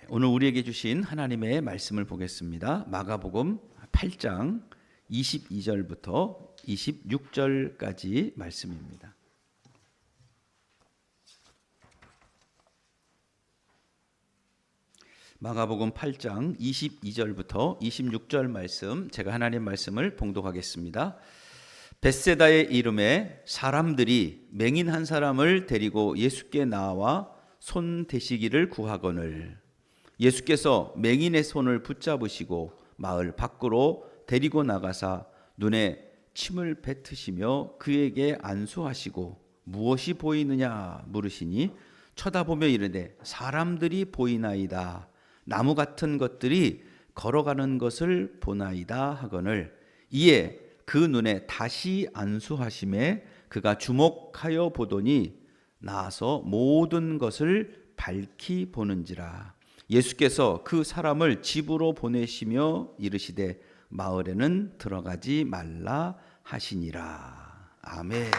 오늘 우리에게 주신 하나님의 말씀을 보겠습니다. 마가복음 8장 22절부터 26절까지 말씀입니다. 마가복음 8장 22절부터 26절 말씀, 제가 하나님 말씀을 봉독하겠습니다. 벳세다의 이름에 사람들이 맹인 한 사람을 데리고 예수께 나와 손 대시기를 구하거늘 예수께서 맹인의 손을 붙잡으시고 마을 밖으로 데리고 나가사 눈에 침을 뱉으시며 그에게 안수하시고 무엇이 보이느냐 물으시니 쳐다보며 이르되 사람들이 보이나이다. 나무 같은 것들이 걸어가는 것을 보나이다 하거늘 이에 그 눈에 다시 안수하심에 그가 주목하여 보더니 나아서 모든 것을 밝히 보는지라. 예수께서 그 사람을 집으로 보내시며 이르시되 마을에는 들어가지 말라 하시니라. 아멘.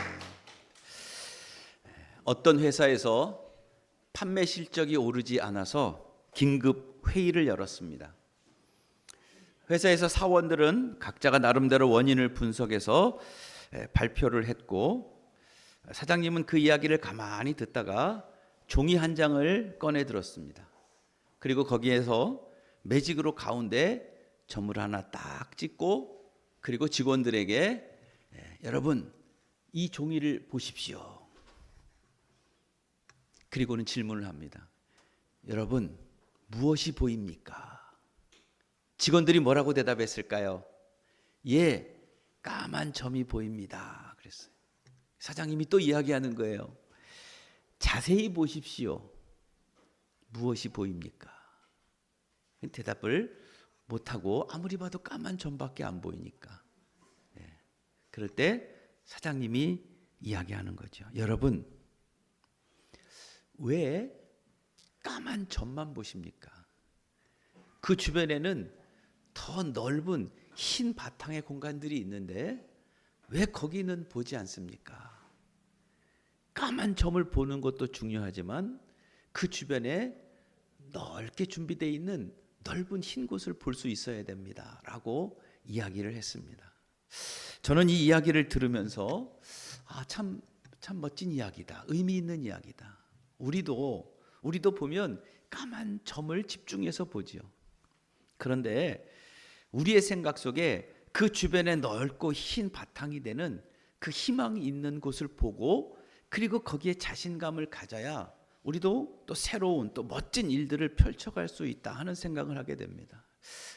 어떤 회사에서 판매 실적이 오르지 않아서 긴급 회의를 열었습니다. 회사에서 사원들은 각자가 나름대로 원인을 분석해서 발표를 했고, 사장님은 그 이야기를 가만히 듣다가 종이 한 장을 꺼내 들었습니다. 그리고 거기에서 매직으로 가운데 점을 하나 딱 찍고, 그리고 직원들에게 여러분 이 종이를 보십시오. 그리고는 질문을 합니다. 여러분 무엇이 보입니까? 직원들이 뭐라고 대답했을까요? 예, 까만 점이 보입니다. 그랬어요. 사장님이 또 이야기하는 거예요. 자세히 보십시오. 무엇이 보입니까? 대답을 못하고 아무리 봐도 까만 점밖에 안 보이니까. 그럴 때 사장님이 이야기하는 거죠. 여러분, 왜 까만 점만 보십니까? 그 주변에는 더 넓은 흰 바탕의 공간들이 있는데 왜 거기는 보지 않습니까? 까만 점을 보는 것도 중요하지만 그 주변에 넓게 준비되어 있는 넓은 흰 곳을 볼 수 있어야 됩니다. 라고 이야기를 했습니다. 저는 이 이야기를 들으면서 참 멋진 이야기다. 의미 있는 이야기다. 우리도 보면 까만 점을 집중해서 보지요. 그런데 우리의 생각 속에 그 주변에 넓고 흰 바탕이 되는 그 희망이 있는 곳을 보고, 그리고 거기에 자신감을 가져야 우리도 또 새로운 또 멋진 일들을 펼쳐갈 수 있다 하는 생각을 하게 됩니다.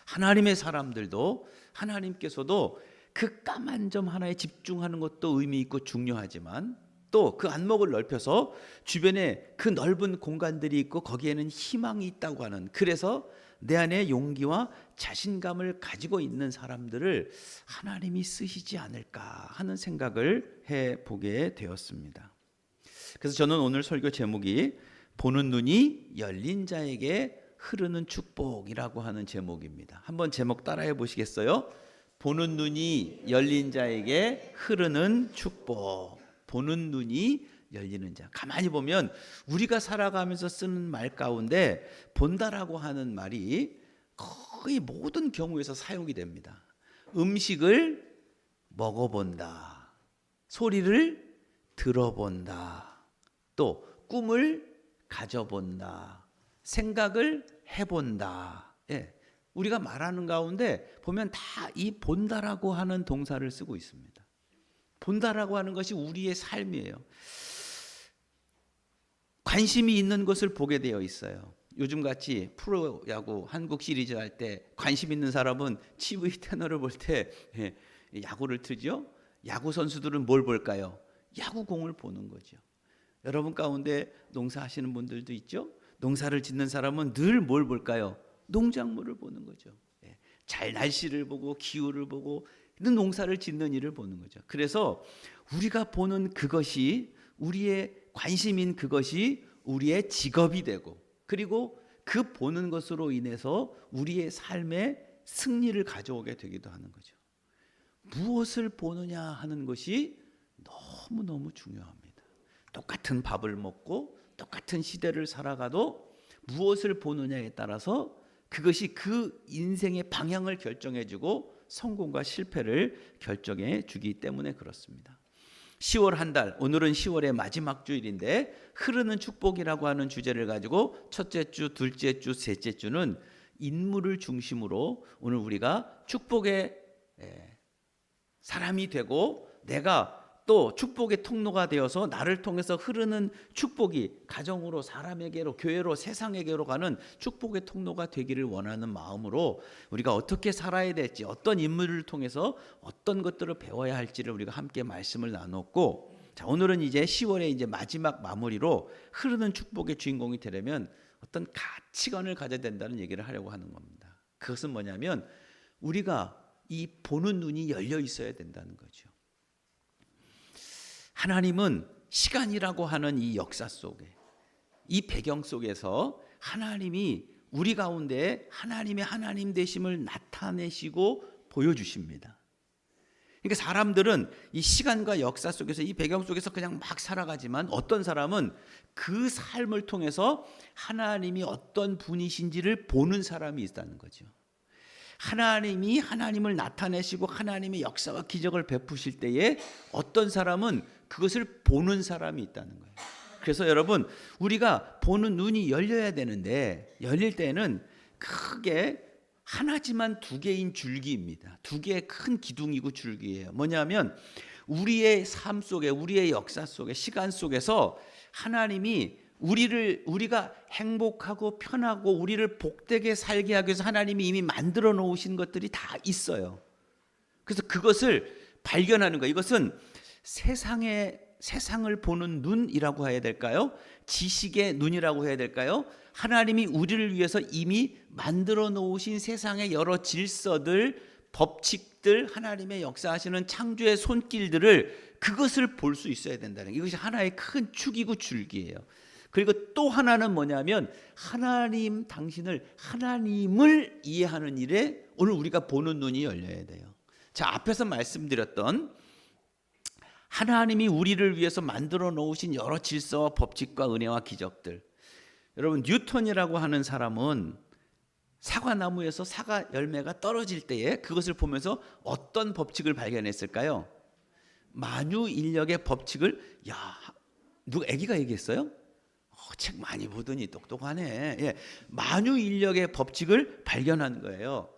하나님의 사람들도, 하나님께서도 그 까만 점 하나에 집중하는 것도 의미 있고 중요하지만, 또 그 안목을 넓혀서 주변에 그 넓은 공간들이 있고 거기에는 희망이 있다고 하는, 그래서 내 안에 용기와 자신감을 가지고 있는 사람들을 하나님이 쓰시지 않을까 하는 생각을 해보게 되었습니다. 그래서 저는 오늘 설교 제목이 보는 눈이 열린 자에게 흐르는 축복이라고 하는 제목입니다. 한번 제목 따라해 보시겠어요? 보는 눈이 열린 자에게 흐르는 축복. 보는 눈이 열리는 자. 가만히 보면 우리가 살아가면서 쓰는 말 가운데 본다라고 하는 말이 거의 모든 경우에서 사용이 됩니다. 음식을 먹어본다, 소리를 들어본다, 또 꿈을 가져본다, 생각을 해본다. 우리가 말하는 가운데 보면 다 이 본다라고 하는 동사를 쓰고 있습니다. 본다라고 하는 것이 우리의 삶이에요. 관심이 있는 것을 보게 되어 있어요. 요즘같이 프로야구 한국 시리즈 할 때 관심 있는 사람은 TV 채널을 볼 때 야구를 틀죠. 야구 선수들은 뭘 볼까요? 야구공을 보는 거죠. 여러분 가운데 농사하시는 분들도 있죠. 농사를 짓는 사람은 늘 뭘 볼까요? 농작물을 보는 거죠. 잘 날씨를 보고 기후를 보고 농사를 짓는 일을 보는 거죠. 그래서 우리가 보는 그것이, 우리의 관심인 그것이 우리의 직업이 되고, 그리고 그 보는 것으로 인해서 우리의 삶에 승리를 가져오게 되기도 하는 거죠. 무엇을 보느냐 하는 것이 너무너무 중요합니다. 똑같은 밥을 먹고 똑같은 시대를 살아가도 무엇을 보느냐에 따라서 그것이 그 인생의 방향을 결정해주고 성공과 실패를 결정해 주기 때문에 그렇습니다. 10월 한 달, 오늘은 10월의 마지막 주일인데 흐르는 축복이라고 하는 주제를 가지고 첫째 주, 둘째 주, 셋째 주는 인물을 중심으로 오늘 우리가 축복의 사람이 되고 내가 또 축복의 통로가 되어서 나를 통해서 흐르는 축복이 가정으로, 사람에게로, 교회로, 세상에게로 가는 축복의 통로가 되기를 원하는 마음으로 우리가 어떻게 살아야 될지, 어떤 인물을 통해서 어떤 것들을 배워야 할지를 우리가 함께 말씀을 나눴고, 자, 오늘은 이제 10월의 이제 마지막 마무리로 흐르는 축복의 주인공이 되려면 어떤 가치관을 가져야 된다는 얘기를 하려고 하는 겁니다. 그것은 뭐냐면 우리가 이 보는 눈이 열려 있어야 된다는 거죠. 하나님은 시간이라고 하는 이 역사 속에, 이 배경 속에서 하나님이 우리 가운데 하나님의 하나님 되심을 나타내시고 보여주십니다. 그러니까 사람들은 이 시간과 역사 속에서 이 배경 속에서 그냥 막 살아가지만 어떤 사람은 그 삶을 통해서 하나님이 어떤 분이신지를 보는 사람이 있다는 거죠. 하나님이 하나님을 나타내시고 하나님의 역사와 기적을 베푸실 때에 어떤 사람은 그것을 보는 사람이 있다는 거예요. 그래서 여러분, 우리가 보는 눈이 열려야 되는데 열릴 때는 크게 하나지만 두 개인 줄기입니다. 두 개의 큰 기둥이고 줄기예요. 뭐냐면 우리의 삶 속에, 우리의 역사 속에, 시간 속에서 하나님이 우리가 행복하고 편하고 우리를 복되게 살게 하기 위해서 하나님이 이미 만들어 놓으신 것들이 다 있어요. 그래서 그것을 발견하는 거예요. 이것은 세상을 보는 눈이라고 해야 될까요? 지식의 눈이라고 해야 될까요? 하나님이 우리를 위해서 이미 만들어 놓으신 세상의 여러 질서들, 법칙들, 하나님의 역사하시는 창조의 손길들을 그것을 볼 수 있어야 된다는 게, 이것이 하나의 큰 축이고 줄기예요. 그리고 또 하나는 뭐냐면 하나님, 당신을, 하나님을 이해하는 일에 오늘 우리가 보는 눈이 열려야 돼요. 자, 앞에서 말씀드렸던 하나님이 우리를 위해서 만들어 놓으신 여러 질서와 법칙과 은혜와 기적들, 여러분 뉴턴이라고 하는 사람은 사과나무에서 사과 열매가 떨어질 때에 그것을 보면서 어떤 법칙을 발견했을까요? 만유인력의 법칙을, 누가 아기가 얘기했어요? 책 많이 보더니 똑똑하네. 예, 만유인력의 법칙을 발견한 거예요.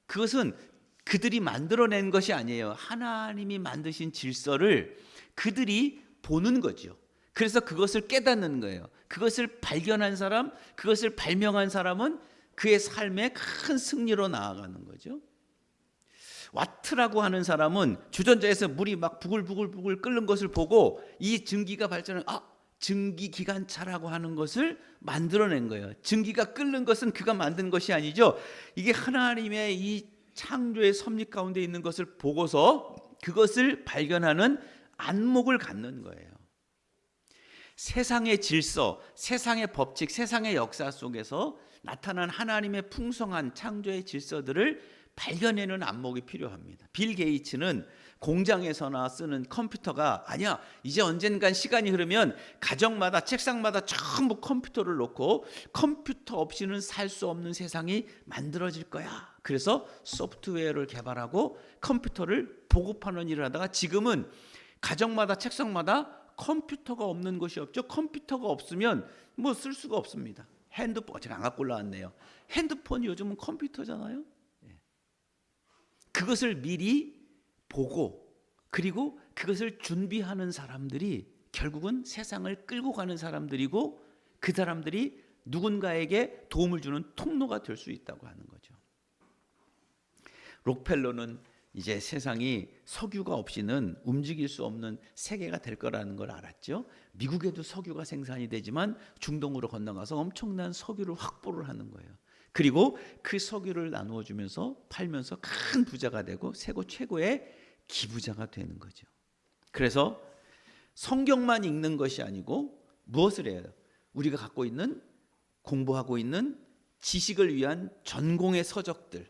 그것은 그들이 만들어낸 것이 아니에요. 하나님이 만드신 질서를 그들이 보는 거죠. 그래서 그것을 깨닫는 거예요. 그것을 발견한 사람, 그것을 발명한 사람은 그의 삶에 큰 승리로 나아가는 거죠. 와트라고 하는 사람은 주전자에서 물이 막 부글부글 끓는 것을 보고 이 증기가 발전한 증기기관차라고 하는 것을 만들어낸 거예요. 증기가 끓는 것은 그가 만든 것이 아니죠. 이게 하나님의 이 창조의 섭리 가운데 있는 것을 보고서 그것을 발견하는 안목을 갖는 거예요. 세상의 질서, 세상의 법칙, 세상의 역사 속에서 나타난 하나님의 풍성한 창조의 질서들을 발견하는 안목이 필요합니다. 빌 게이츠는 공장에서나 쓰는 컴퓨터가 아니야, 이제 언젠간 시간이 흐르면 가정마다 책상마다 전부 컴퓨터를 놓고 컴퓨터 없이는 살 수 없는 세상이 만들어질 거야. 그래서 소프트웨어를 개발하고 컴퓨터를 보급하는 일을 하다가 지금은 가정마다 책상마다 컴퓨터가 없는 것이 없죠. 컴퓨터가 없으면 뭐 쓸 수가 없습니다. 핸드폰, 제가 안 갖고 올라왔네요. 핸드폰이 요즘은 컴퓨터잖아요. 그것을 미리 보고 그리고 그것을 준비하는 사람들이 결국은 세상을 끌고 가는 사람들이고, 그 사람들이 누군가에게 도움을 주는 통로가 될 수 있다고 하는 거죠. 록펠러는 이제 세상이 석유가 없이는 움직일 수 없는 세계가 될 거라는 걸 알았죠. 미국에도 석유가 생산이 되지만 중동으로 건너가서 엄청난 석유를 확보를 하는 거예요. 그리고 그 석유를 나누어 주면서 팔면서 큰 부자가 되고 세계 최고의 기부자가 되는 거죠. 그래서 성경만 읽는 것이 아니고 무엇을 해요? 우리가 갖고 있는, 공부하고 있는 지식을 위한 전공의 서적들,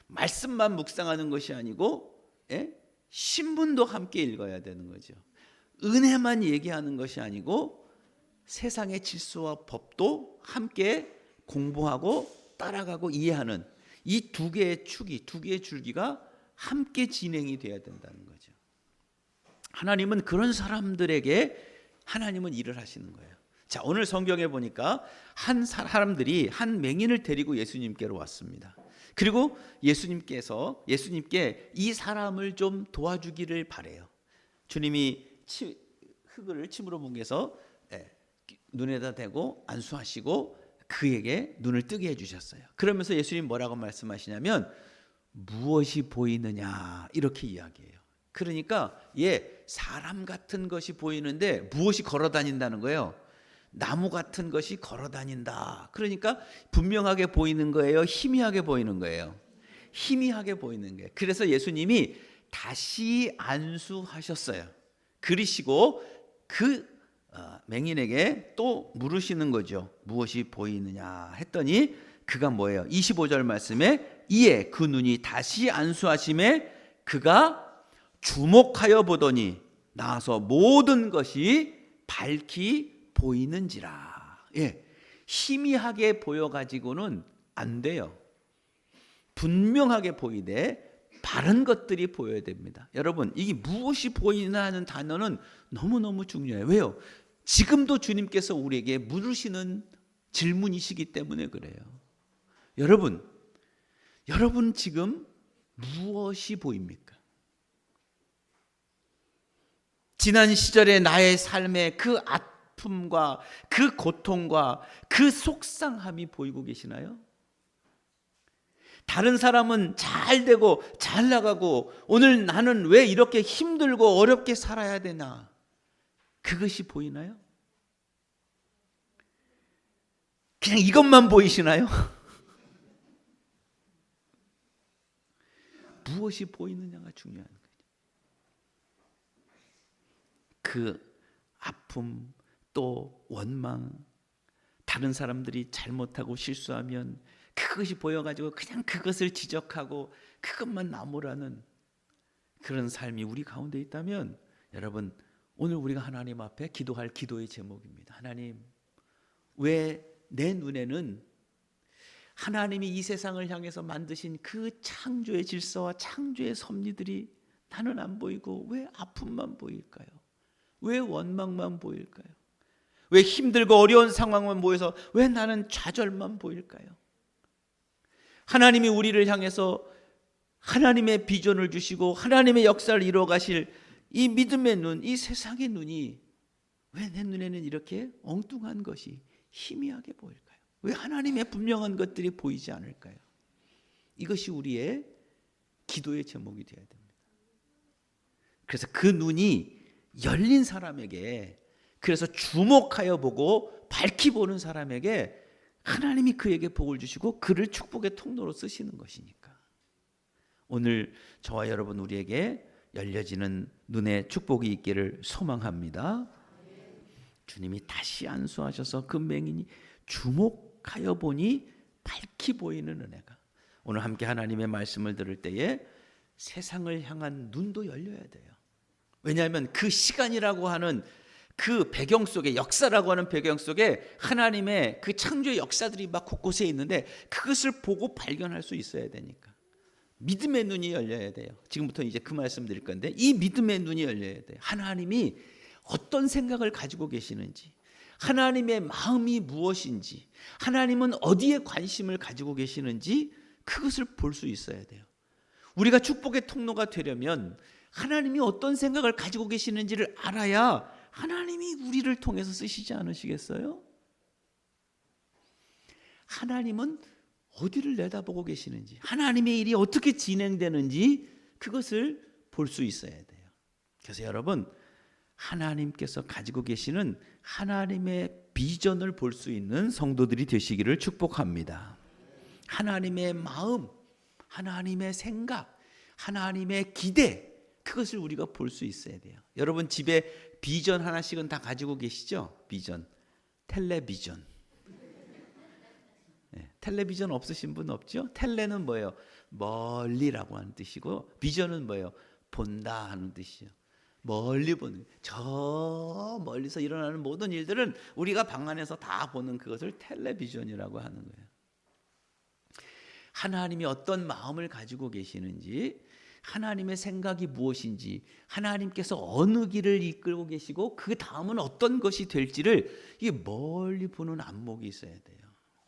말씀만 묵상하는 것이 아니고 신문도 함께 읽어야 되는 거죠. 은혜만 얘기하는 것이 아니고 세상의 질서와 법도 함께 공부하고 따라가고 이해하는 이 두 개의 축이, 두 개의 줄기가 함께 진행이 돼야 된다는 거죠. 하나님은 그런 사람들에게 하나님은 일을 하시는 거예요. 자, 오늘 성경에 보니까 한 사람들이 한 맹인을 데리고 예수님께로 왔습니다. 그리고 예수님께 이 사람을 좀 도와주기를 바래요. 주님이 흙을 침으로 뭉개서 눈에다 대고 안수하시고 그에게 눈을 뜨게 해주셨어요. 그러면서 예수님 뭐라고 말씀하시냐면 무엇이 보이느냐 이렇게 이야기해요. 그러니까 사람 같은 것이 보이는데 무엇이 걸어다닌다는 거예요. 나무 같은 것이 걸어다닌다. 그러니까 분명하게 보이는 거예요, 희미하게 보이는 거예요? 희미하게 보이는 거예요. 그래서 예수님이 다시 안수하셨어요. 그러시고 그 맹인에게 또 물으시는 거죠. 무엇이 보이느냐 했더니 그가 뭐예요? 25절 말씀에 이에 그 눈이 다시 안수하심에 그가 주목하여 보더니 나서 모든 것이 밝히 보이는지라. 희미하게 보여가지고는 안 돼요. 분명하게 보이되 바른 것들이 보여야 됩니다. 여러분, 이게 무엇이 보이나 하는 단어는 너무너무 중요해요. 왜요? 지금도 주님께서 우리에게 물으시는 질문이시기 때문에 그래요. 여러분 지금 무엇이 보입니까? 지난 시절의 나의 삶의 그 아픔과 그 고통과 그 속상함이 보이고 계시나요? 다른 사람은 잘 되고 잘 나가고 오늘 나는 왜 이렇게 힘들고 어렵게 살아야 되나? 그것이 보이나요? 그냥 이것만 보이시나요? 무엇이 보이느냐가 중요한 거죠. 그 아픔 또 원망, 다른 사람들이 잘못하고 실수하면 그것이 보여가지고 그냥 그것을 지적하고 그것만 나무라는 그런 삶이 우리 가운데 있다면 여러분, 오늘 우리가 하나님 앞에 기도할 기도의 제목입니다. 하나님, 왜 내 눈에는 하나님이 이 세상을 향해서 만드신 그 창조의 질서와 창조의 섭리들이 나는 안 보이고 왜 아픔만 보일까요? 왜 원망만 보일까요? 왜 힘들고 어려운 상황만 보여서 왜 나는 좌절만 보일까요? 하나님이 우리를 향해서 하나님의 비전을 주시고 하나님의 역사를 이루어 가실 이 믿음의 눈, 이 세상의 눈이 왜 내 눈에는 이렇게 엉뚱한 것이 희미하게 보일까요? 왜 하나님의 분명한 것들이 보이지 않을까요? 이것이 우리의 기도의 제목이 되어야 됩니다. 그래서 그 눈이 열린 사람에게, 그래서 주목하여 보고 밝히 보는 사람에게 하나님이 그에게 복을 주시고 그를 축복의 통로로 쓰시는 것이니까. 오늘 저와 여러분 우리에게 열려지는 눈에 축복이 있기를 소망합니다. 주님이 다시 안수하셔서 그 맹인이 주목하여 보니 밝히 보이는 은혜가, 오늘 함께 하나님의 말씀을 들을 때에 세상을 향한 눈도 열려야 돼요. 왜냐하면 그 시간이라고 하는 그 배경 속에, 역사라고 하는 배경 속에 하나님의 그 창조의 역사들이 막 곳곳에 있는데 그것을 보고 발견할 수 있어야 되니까 믿음의 눈이 열려야 돼요. 지금부터 이제 그 말씀 드릴 건데 이 믿음의 눈이 열려야 돼요. 하나님이 어떤 생각을 가지고 계시는지, 하나님의 마음이 무엇인지, 하나님은 어디에 관심을 가지고 계시는지 그것을 볼 수 있어야 돼요. 우리가 축복의 통로가 되려면 하나님이 어떤 생각을 가지고 계시는지를 알아야 하나님이 우리를 통해서 쓰시지 않으시겠어요? 하나님은 어디를 내다보고 계시는지, 하나님의 일이 어떻게 진행되는지 그것을 볼 수 있어야 돼요. 그래서 여러분, 하나님께서 가지고 계시는 하나님의 비전을 볼 수 있는 성도들이 되시기를 축복합니다. 하나님의 마음, 하나님의 생각, 하나님의 기대, 그것을 우리가 볼 수 있어야 돼요. 여러분 집에 비전 하나씩은 다 가지고 계시죠? 비전, 텔레비전. 텔레비전 없으신 분 없죠? 텔레는 뭐예요? 멀리라고 하는 뜻이고 비전은 뭐예요? 본다 하는 뜻이에요. 멀리 보는, 저 멀리서 일어나는 모든 일들은 우리가 방 안에서 다 보는 그것을 텔레비전이라고 하는 거예요. 하나님이 어떤 마음을 가지고 계시는지, 하나님의 생각이 무엇인지, 하나님께서 어느 길을 이끌고 계시고 그 다음은 어떤 것이 될지를 이게 멀리 보는 안목이 있어야 돼요.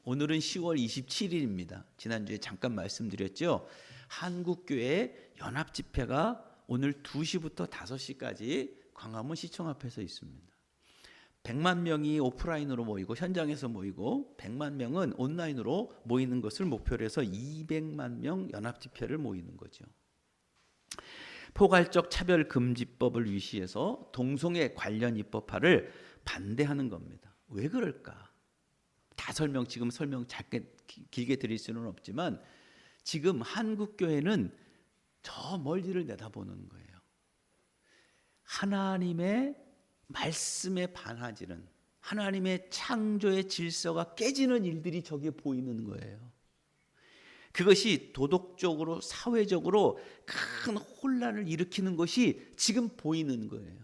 오늘은 10월 27일입니다. 지난주에 잠깐 말씀드렸죠. 한국교회 연합집회가 오늘 2시부터 5시까지 광화문 시청 앞에서 있습니다. 100만 명이 오프라인으로 모이고 현장에서 모이고 100만 명은 온라인으로 모이는 것을 목표로 해서 200만 명 연합집회를 모이는 거죠. 포괄적 차별금지법을 위시해서 동성애 관련 입법화를 반대하는 겁니다. 왜 그럴까? 다 지금 설명 길게 드릴 수는 없지만 지금 한국교회는 저 멀리를 내다보는 거예요. 하나님의 말씀에 반하지는, 하나님의 창조의 질서가 깨지는 일들이 저기에 보이는 거예요. 그것이 도덕적으로 사회적으로 큰 혼란을 일으키는 것이 지금 보이는 거예요.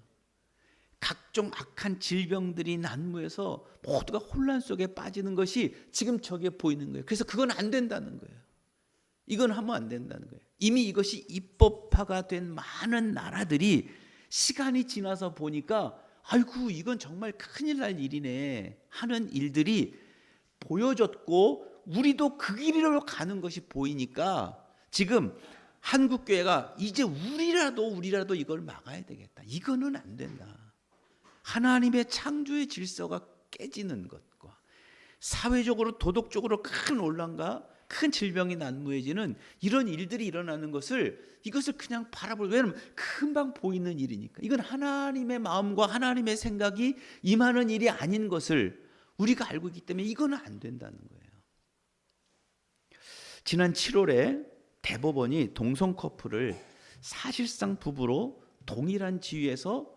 각종 악한 질병들이 난무해서 모두가 혼란 속에 빠지는 것이 지금 저기에 보이는 거예요. 그래서 그건 안 된다는 거예요. 이건 하면 안 된다는 거예요. 이미 이것이 입법화가 된 많은 나라들이 시간이 지나서 보니까 아이고 이건 정말 큰일 날 일이네 하는 일들이 보여졌고 우리도 그 길로 가는 것이 보이니까 지금 한국교회가 이제 우리라도 이걸 막아야 되겠다. 이거는 안 된다. 하나님의 창조의 질서가 깨지는 것과 사회적으로 도덕적으로 큰 혼란과 큰 질병이 난무해지는 이런 일들이 일어나는 이것을 그냥 바라볼, 왜냐하면 금방 보이는 일이니까. 이건 하나님의 마음과 하나님의 생각이 임하는 일이 아닌 것을 우리가 알고 있기 때문에 이거는 안 된다는 거예요. 지난 7월에 대법원이 동성 커플을 사실상 부부로 동일한 지위에서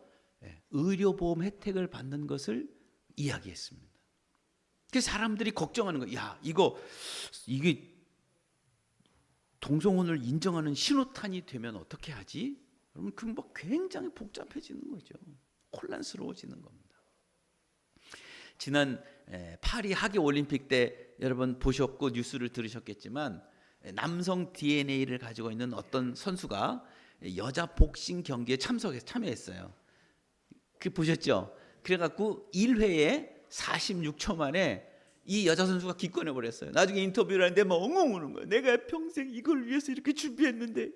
의료보험 혜택을 받는 것을 이야기했습니다. 그래서 사람들이 걱정하는 거예요. 야, 이게 동성혼을 인정하는 신호탄이 되면 어떻게 하지? 그러면 그 뭐 굉장히 복잡해지는 거죠. 혼란스러워지는 겁니다. 지난 파리 하계 올림픽 때 여러분 보셨고 뉴스를 들으셨겠지만 남성 DNA를 가지고 있는 어떤 선수가 여자 복싱 경기에 참여했어요. 그 보셨죠? 그래갖고 1회에 46초 만에 이 여자 선수가 기권해 버렸어요. 나중에 인터뷰를 하는데 막 엉엉 우는 거예요. 내가 평생 이걸 위해서 이렇게 준비했는데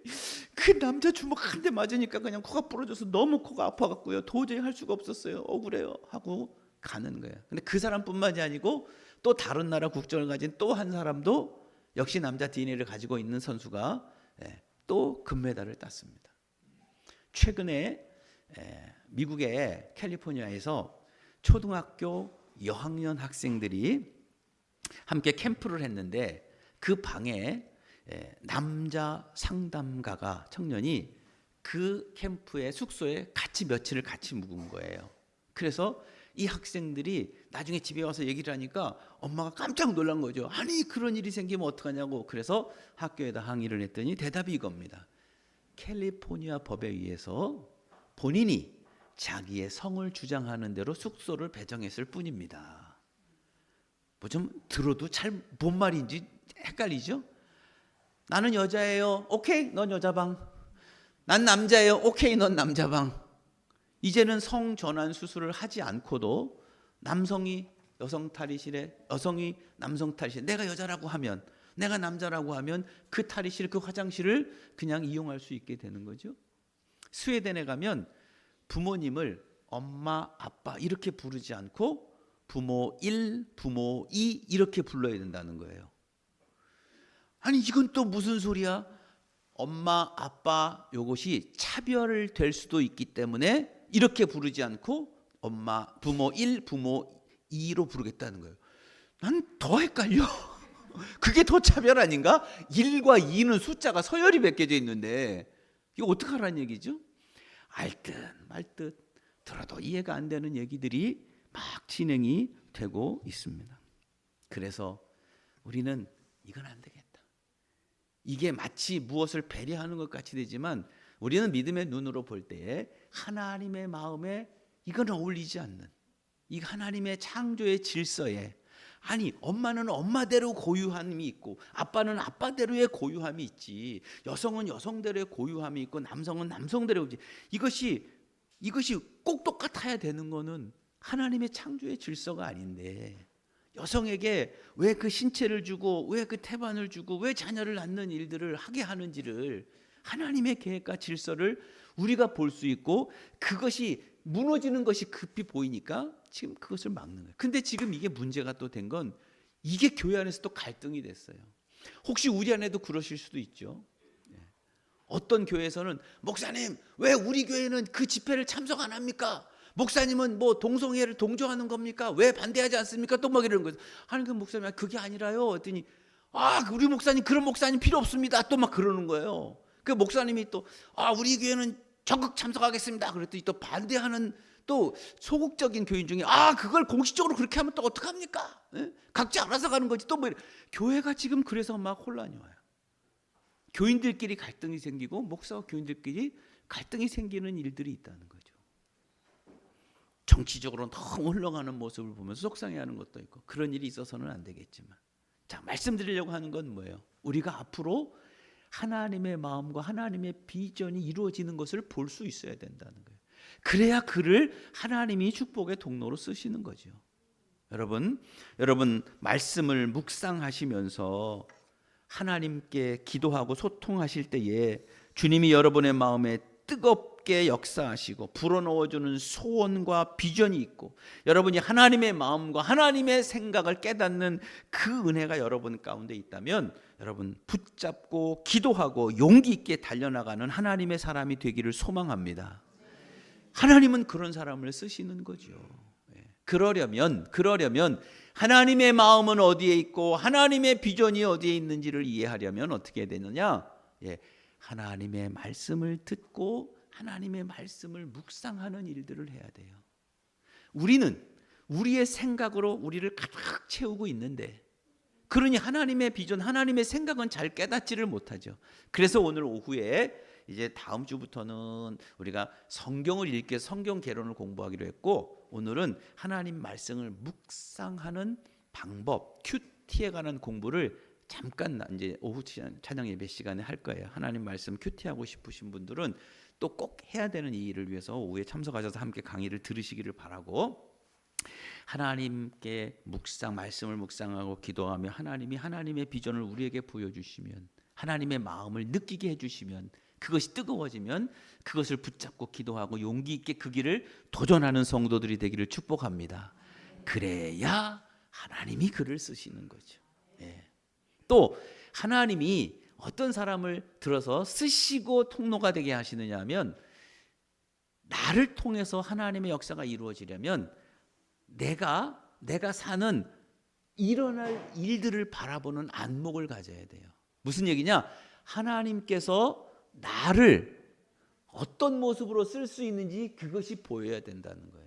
그 남자 주먹 한 대 맞으니까 그냥 코가 부러져서 너무 코가 아파갖고요. 도저히 할 수가 없었어요. 억울해요 하고 가는 거예요. 근데 그 사람뿐만이 아니고 또 다른 나라 국적을 가진 또 한 사람도 역시 남자 DNA를 가지고 있는 선수가 또 금메달을 땄습니다. 최근에 미국의 캘리포니아에서 초등학교 여학년 학생들이 함께 캠프를 했는데 그 방에 남자 상담가가 청년이 그 캠프의 숙소에 며칠을 같이 묵은 거예요. 그래서 이 학생들이 나중에 집에 와서 얘기를 하니까 엄마가 깜짝 놀란 거죠. 아니 그런 일이 생기면 어떡하냐고. 그래서 학교에다 항의를 했더니 대답이 이겁니다. 캘리포니아 법에 의해서 본인이 자기의 성을 주장하는 대로 숙소를 배정했을 뿐입니다. 뭐 좀 들어도 잘 뭔 말인지 헷갈리죠? 나는 여자예요. 오케이, 넌 여자방. 난 남자예요. 오케이, 넌 남자방. 이제는 성 전환 수술을 하지 않고도 남성이 여성 탈의실에, 여성이 남성 탈의실에, 내가 여자라고 하면, 내가 남자라고 하면 그 탈의실, 그 화장실을 그냥 이용할 수 있게 되는 거죠. 스웨덴에 가면 부모님을 엄마, 아빠 이렇게 부르지 않고 부모 1, 부모 2 이렇게 불러야 된다는 거예요. 아니 이건 또 무슨 소리야? 엄마, 아빠 요것이 차별될 수도 있기 때문에 이렇게 부르지 않고 엄마, 부모 1, 부모 2로 부르겠다는 거예요. 난 더 헷갈려. 그게 더 차별 아닌가? 1과 2는 숫자가 서열이 매겨져 있는데 이거 어떡하라는 얘기죠? 알듯 말듯 들어도 이해가 안 되는 얘기들이 막 진행이 되고 있습니다. 그래서 우리는 이건 안 되겠다. 이게 마치 무엇을 배려하는 것 같이 되지만 우리는 믿음의 눈으로 볼 때에 하나님의 마음에 이건 어울리지 않는, 이 하나님의 창조의 질서에, 아니 엄마는 엄마대로 고유함이 있고 아빠는 아빠대로의 고유함이 있지, 여성은 여성대로의 고유함이 있고 남성은 남성대로의, 이것이 꼭 똑같아야 되는 거는 하나님의 창조의 질서가 아닌데, 여성에게 왜 그 신체를 주고 왜 그 태반을 주고 왜 자녀를 낳는 일들을 하게 하는지를, 하나님의 계획과 질서를 우리가 볼 수 있고 그것이 무너지는 것이 급히 보이니까 지금 그것을 막는 거예요. 근데 지금 이게 문제가 또 된 건, 이게 교회 안에서 또 갈등이 됐어요. 혹시 우리 안에도 그러실 수도 있죠. 어떤 교회에서는 목사님 왜 우리 교회는 그 집회를 참석 안 합니까? 목사님은 뭐 동성애를 동조하는 겁니까? 왜 반대하지 않습니까? 또 막 이러는 거예요. 하는 그 목사님 그게 아니라요. 했더니 우리 목사님 그런 목사님 필요 없습니다. 또 막 그러는 거예요. 그 목사님이 또 우리 교회는 적극 참석하겠습니다. 그랬더니 또 반대하는 또 소극적인 교인 중에 그걸 공식적으로 그렇게 하면 또 어떡합니까? 예? 각자 알아서 가는 거지. 또 뭐 교회가 지금 그래서 막 혼란이 와요. 교인들끼리 갈등이 생기고 목사와 교인들끼리 갈등이 생기는 일들이 있다는 거죠. 정치적으로 너무 흘러가는 모습을 보면서 속상해하는 것도 있고, 그런 일이 있어서는 안 되겠지만, 자, 말씀드리려고 하는 건 뭐예요? 우리가 앞으로 하나님의 마음과 하나님의 비전이 이루어지는 것을 볼 수 있어야 된다는 거예요. 그래야 그를 하나님이 축복의 통로로 쓰시는 거죠. 여러분 말씀을 묵상하시면서 하나님께 기도하고 소통하실 때에 주님이 여러분의 마음에 뜨겁게 역사하시고 불어넣어주는 소원과 비전이 있고, 여러분이 하나님의 마음과 하나님의 생각을 깨닫는 그 은혜가 여러분 가운데 있다면, 여러분 붙잡고 기도하고 용기 있게 달려나가는 하나님의 사람이 되기를 소망합니다. 하나님은 그런 사람을 쓰시는 거죠. 그러려면 하나님의 마음은 어디에 있고 하나님의 비전이 어디에 있는지를 이해하려면 어떻게 되느냐? 하나님의 말씀을 듣고 하나님의 말씀을 묵상하는 일들을 해야 돼요. 우리는 우리의 생각으로 우리를 가득 채우고 있는데, 그러니 하나님의 비전, 하나님의 생각은 잘 깨닫지를 못하죠. 그래서 오늘 오후에 이제 다음 주부터는 우리가 성경을 읽게 성경 개론을 공부하기로 했고, 오늘은 하나님 말씀을 묵상하는 방법, 큐티에 관한 공부를 잠깐 이제 오후 찬양 예배 시간에 할 거예요. 하나님 말씀 큐티하고 싶으신 분들은 또 꼭 해야 되는 이 일을 위해서 오후에 참석하셔서 함께 강의를 들으시기를 바라고, 하나님께 말씀을 묵상하고 기도하며 하나님이 하나님의 비전을 우리에게 보여주시면, 하나님의 마음을 느끼게 해주시면, 그것이 뜨거워지면 그것을 붙잡고 기도하고 용기 있게 그 길을 도전하는 성도들이 되기를 축복합니다. 그래야 하나님이 그를 쓰시는 거죠. 또 하나님이 어떤 사람을 들어서 쓰시고 통로가 되게 하시느냐 하면, 나를 통해서 하나님의 역사가 이루어지려면 내가 사는 일어날 일들을 바라보는 안목을 가져야 돼요. 무슨 얘기냐? 하나님께서 나를 어떤 모습으로 쓸 수 있는지 그것이 보여야 된다는 거예요.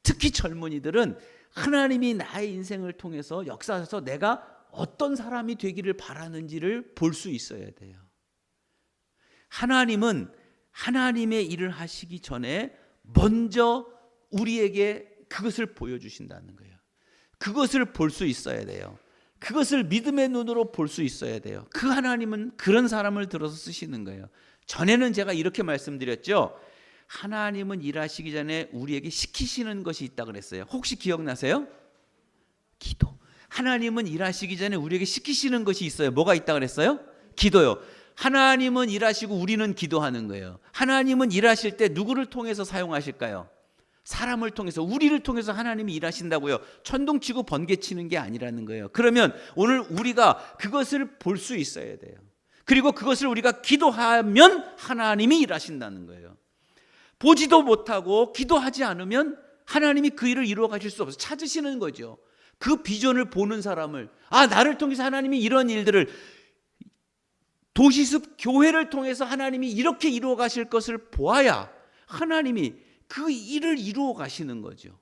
특히 젊은이들은 하나님이 나의 인생을 통해서 역사하셔서 내가 어떤 사람이 되기를 바라는지를 볼 수 있어야 돼요. 하나님은 하나님의 일을 하시기 전에 먼저 우리에게 그것을 보여주신다는 거예요. 그것을 볼 수 있어야 돼요. 그것을 믿음의 눈으로 볼 수 있어야 돼요. 그 하나님은 그런 사람을 들어서 쓰시는 거예요. 전에는 제가 이렇게 말씀드렸죠. 하나님은 일하시기 전에 우리에게 시키시는 것이 있다 그랬어요. 혹시 기억나세요? 기도. 하나님은 일하시기 전에 우리에게 시키시는 것이 있어요. 뭐가 있다 그랬어요? 기도요. 하나님은 일하시고 우리는 기도하는 거예요. 하나님은 일하실 때 누구를 통해서 사용하실까요? 사람을 통해서, 우리를 통해서 하나님이 일하신다고요. 천둥치고 번개치는 게 아니라는 거예요. 그러면 오늘 우리가 그것을 볼 수 있어야 돼요. 그리고 그것을 우리가 기도하면 하나님이 일하신다는 거예요. 보지도 못하고 기도하지 않으면 하나님이 그 일을 이루어 가실 수 없어요. 찾으시는 거죠. 그 비전을 보는 사람을, 나를 통해서 하나님이 이런 일들을, 도시숲 교회를 통해서 하나님이 이렇게 이루어 가실 것을 보아야 하나님이 그 일을 이루어 가시는 거죠.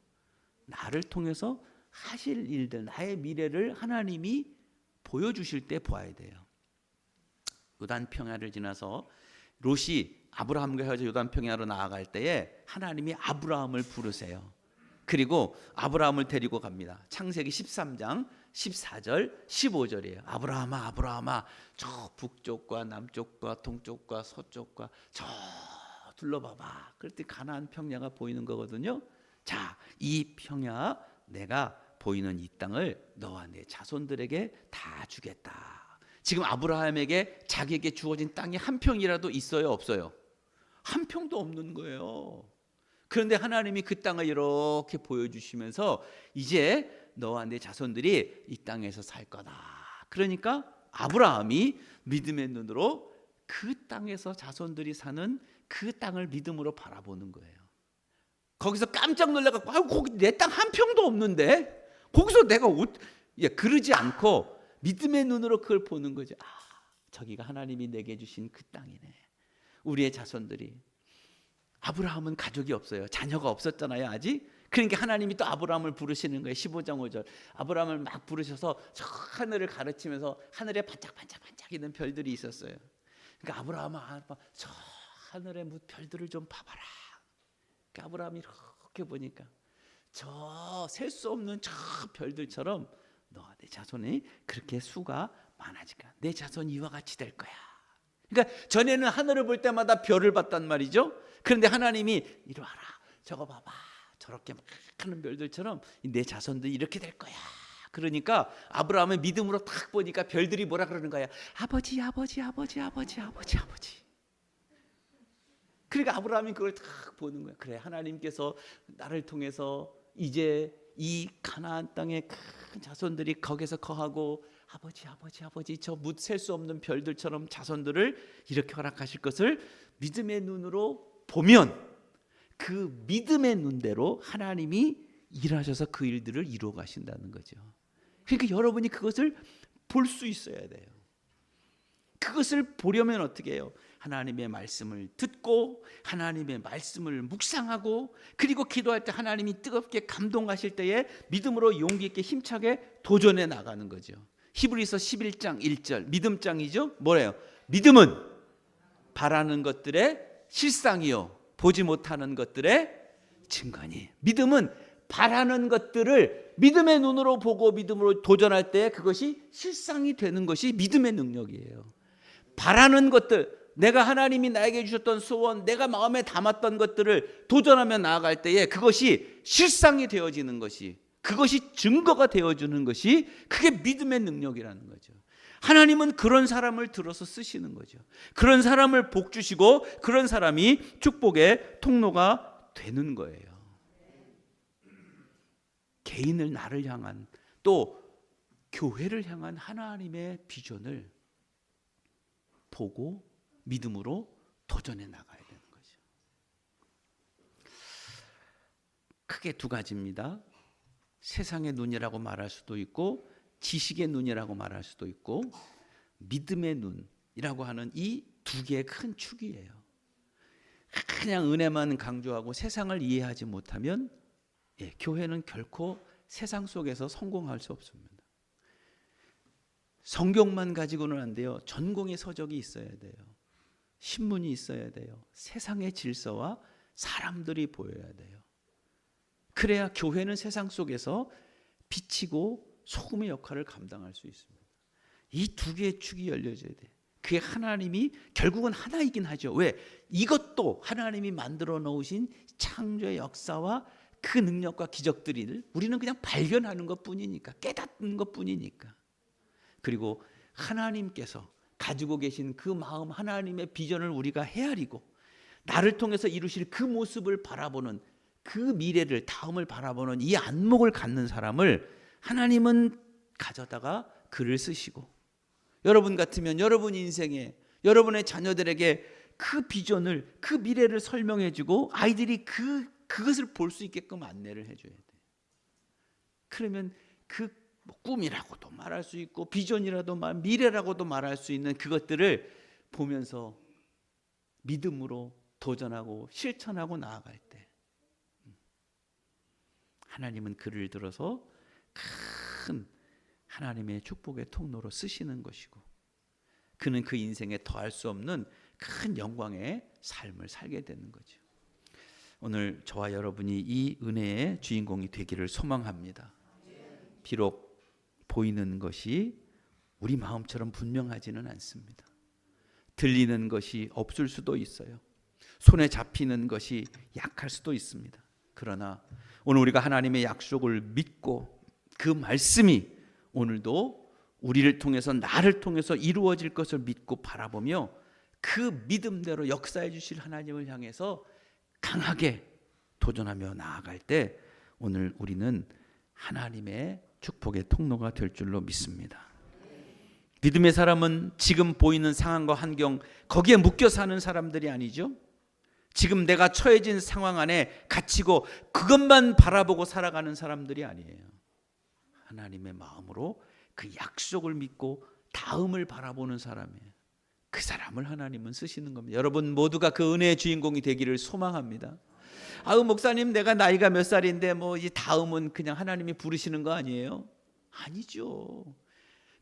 나를 통해서 하실 일들, 나의 미래를 하나님이 보여주실 때 보아야 돼요. 요단 평야를 지나서 롯이 아브라함과 헤어져 요단 평야로 나아갈 때에 하나님이 아브라함을 부르세요. 그리고 아브라함을 데리고 갑니다. 창세기 13장 14절 15절이에요. 아브라함아 아브라함아 저 북쪽과 남쪽과 동쪽과 서쪽과 저 둘러봐봐. 그럴 때 가나안 평야가 보이는 거거든요. 자, 이 평야 내가 보이는 이 땅을 너와 내 자손들에게 다 주겠다. 지금 아브라함에게 자기에게 주어진 땅이 한 평이라도 있어요 없어요? 한 평도 없는 거예요. 그런데 하나님이 그 땅을 이렇게 보여주시면서 이제 너와 내 자손들이 이 땅에서 살 거다. 그러니까 아브라함이 믿음의 눈으로 그 땅에서 자손들이 사는 그 땅을 믿음으로 바라보는 거예요. 거기서 깜짝 놀라갖고 거기 내 땅 한 평도 없는데 거기서 내가 그러지 않고 믿음의 눈으로 그걸 보는 거죠. 아, 저기가 하나님이 내게 주신 그 땅이네. 우리의 자손들이. 아브라함은 가족이 없어요. 자녀가 없었잖아요 아직. 그러니까 하나님이 또 아브라함을 부르시는 거예요. 15장 5절 아브라함을 막 부르셔서 저 하늘을 가르치면서 하늘에 반짝반짝반짝 있는 별들이 있었어요. 그러니까 아브라함아 저 하늘의 별들을 좀 봐봐라. 그러니까 아브라함이 이렇게 보니까 저 셀 수 없는 저 별들처럼 너와 내 자손이 그렇게 수가 많아질까. 내 자손이 이와 같이 될 거야. 그러니까 전에는 하늘을 볼 때마다 별을 봤단 말이죠. 그런데 하나님이 이리 와라 저거 봐봐 저렇게 막 하는 별들처럼 내 자손들이 이렇게 될 거야. 그러니까 아브라함은 믿음으로 딱 보니까 별들이 뭐라 그러는 거야. 아버지 아버지 아버지 아버지 아버지 아버지. 그러니까 아브라함이 그걸 딱 보는 거야. 그래 하나님께서 나를 통해서 이제 이 가나안 땅의 큰 자손들이 거기서 거하고 아버지 아버지 아버지 저 셀 수 없는 별들처럼 자손들을 이렇게 허락하실 것을 믿음의 눈으로 보면 그 믿음의 눈대로 하나님이 일하셔서 그 일들을 이루어 가신다는 거죠. 그러니까 여러분이 그것을 볼 수 있어야 돼요. 그것을 보려면 어떻게 해요? 하나님의 말씀을 듣고 하나님의 말씀을 묵상하고 그리고 기도할 때 하나님이 뜨겁게 감동하실 때에 믿음으로 용기 있게 힘차게 도전해 나가는 거죠. 히브리서 11장 1절 믿음장이죠. 뭐래요? 믿음은 바라는 것들의 실상이요 보지 못하는 것들의 증거니. 믿음은 바라는 것들을 믿음의 눈으로 보고 믿음으로 도전할 때 그것이 실상이 되는 것이 믿음의 능력이에요. 바라는 것들, 내가 하나님이 나에게 주셨던 소원, 내가 마음에 담았던 것들을 도전하며 나아갈 때에 그것이 실상이 되어지는 것이, 그것이 증거가 되어주는 것이 그게 믿음의 능력이라는 거죠. 하나님은 그런 사람을 들어서 쓰시는 거죠. 그런 사람을 복 주시고 그런 사람이 축복의 통로가 되는 거예요. 개인을 나를 향한 또 교회를 향한 하나님의 비전을 보고 믿음으로 도전해 나가야 되는 거죠. 크게 두 가지입니다. 세상의 눈이라고 말할 수도 있고 지식의 눈이라고 말할 수도 있고 믿음의 눈이라고 하는 이 두 개의 큰 축이에요. 그냥 은혜만 강조하고 세상을 이해하지 못하면 교회는 결코 세상 속에서 성공할 수 없습니다. 성경만 가지고는 안 돼요. 전공의 서적이 있어야 돼요. 신문이 있어야 돼요. 세상의 질서와 사람들이 보여야 돼요. 그래야 교회는 세상 속에서 비치고 소금의 역할을 감당할 수 있습니다. 이 두 개의 축이 열려져야 돼요. 그게 하나님이 결국은 하나이긴 하죠. 왜? 이것도 하나님이 만들어 놓으신 창조의 역사와 그 능력과 기적들을 우리는 그냥 발견하는 것뿐이니까, 깨닫는 것뿐이니까. 그리고 하나님께서 가지고 계신 그 마음, 하나님의 비전을 우리가 헤아리고 나를 통해서 이루실 그 모습을 바라보는, 그 미래를, 다음을 바라보는 이 안목을 갖는 사람을 하나님은 가져다가 글을 쓰시고, 여러분 같으면 여러분 인생에 여러분의 자녀들에게 그 비전을, 그 미래를 설명해주고 아이들이 그것을 볼 수 있게끔 안내를 해줘야 돼요. 그러면 그 꿈이라고도 말할 수 있고 비전이라도 미래라고도 말할 수 있는 그것들을 보면서 믿음으로 도전하고 실천하고 나아갈 때 하나님은 그를 들어서 큰 하나님의 축복의 통로로 쓰시는 것이고, 그는 그 인생에 더할 수 없는 큰 영광의 삶을 살게 되는 거죠. 오늘 저와 여러분이 이 은혜의 주인공이 되기를 소망합니다. 비록 보이는 것이 우리 마음처럼 분명하지는 않습니다. 들리는 것이 없을 수도 있어요. 손에 잡히는 것이 약할 수도 있습니다. 그러나 오늘 우리가 하나님의 약속을 믿고 그 말씀이 오늘도 우리를 통해서 나를 통해서 이루어질 것을 믿고 바라보며 그 믿음대로 역사해 주실 하나님을 향해서 강하게 도전하며 나아갈 때 오늘 우리는 하나님의 축복의 통로가 될 줄로 믿습니다. 믿음의 사람은 지금 보이는 상황과 환경 거기에 묶여 사는 사람들이 아니죠. 지금 내가 처해진 상황 안에 갇히고 그것만 바라보고 살아가는 사람들이 아니에요. 하나님의 마음으로 그 약속을 믿고 다음을 바라보는 사람이에요. 그 사람을 하나님은 쓰시는 겁니다. 여러분 모두가 그 은혜의 주인공이 되기를 소망합니다. 아우 목사님 내가 나이가 몇 살인데 뭐 이 다음은 그냥 하나님이 부르시는 거 아니에요? 아니죠.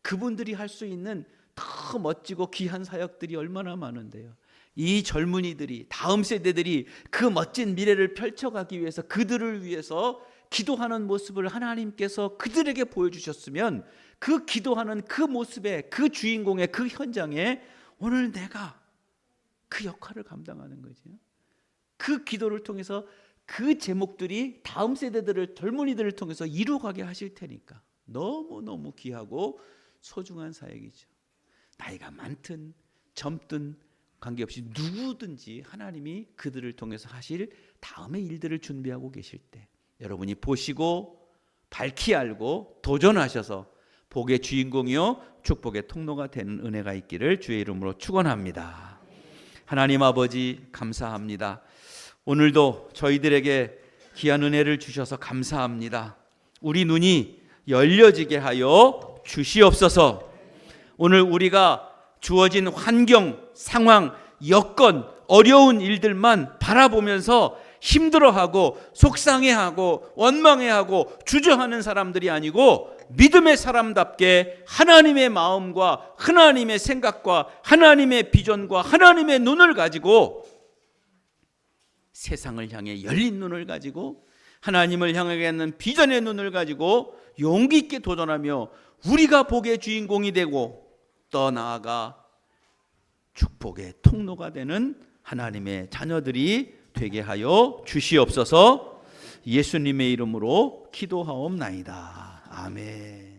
그분들이 할 수 있는 더 멋지고 귀한 사역들이 얼마나 많은데요. 이 젊은이들이 다음 세대들이 그 멋진 미래를 펼쳐가기 위해서 그들을 위해서 기도하는 모습을 하나님께서 그들에게 보여주셨으면 그 기도하는 그 모습에 그 주인공의 그 현장에 오늘 내가 그 역할을 감당하는 거죠. 그 기도를 통해서 그 제목들이 다음 세대들을 젊은이들을 통해서 이루어가게 하실 테니까 너무너무 귀하고 소중한 사역이죠. 나이가 많든 젊든 관계없이 누구든지 하나님이 그들을 통해서 하실 다음의 일들을 준비하고 계실 때 여러분이 보시고 밝히 알고 도전하셔서 복의 주인공이요 축복의 통로가 되는 은혜가 있기를 주의 이름으로 축원합니다. 하나님 아버지 감사합니다. 오늘도 저희들에게 귀한 은혜를 주셔서 감사합니다. 우리 눈이 열려지게 하여 주시옵소서. 오늘 우리가 주어진 환경, 상황, 여건, 어려운 일들만 바라보면서 힘들어하고 속상해하고 원망해하고 주저하는 사람들이 아니고 믿음의 사람답게 하나님의 마음과 하나님의 생각과 하나님의 비전과 하나님의 눈을 가지고 세상을 향해 열린 눈을 가지고 하나님을 향하게 하는 비전의 눈을 가지고 용기 있게 도전하며 우리가 복의 주인공이 되고 더 나아가 축복의 통로가 되는 하나님의 자녀들이 되게 하여 주시옵소서. 예수님의 이름으로 기도하옵나이다. 아멘.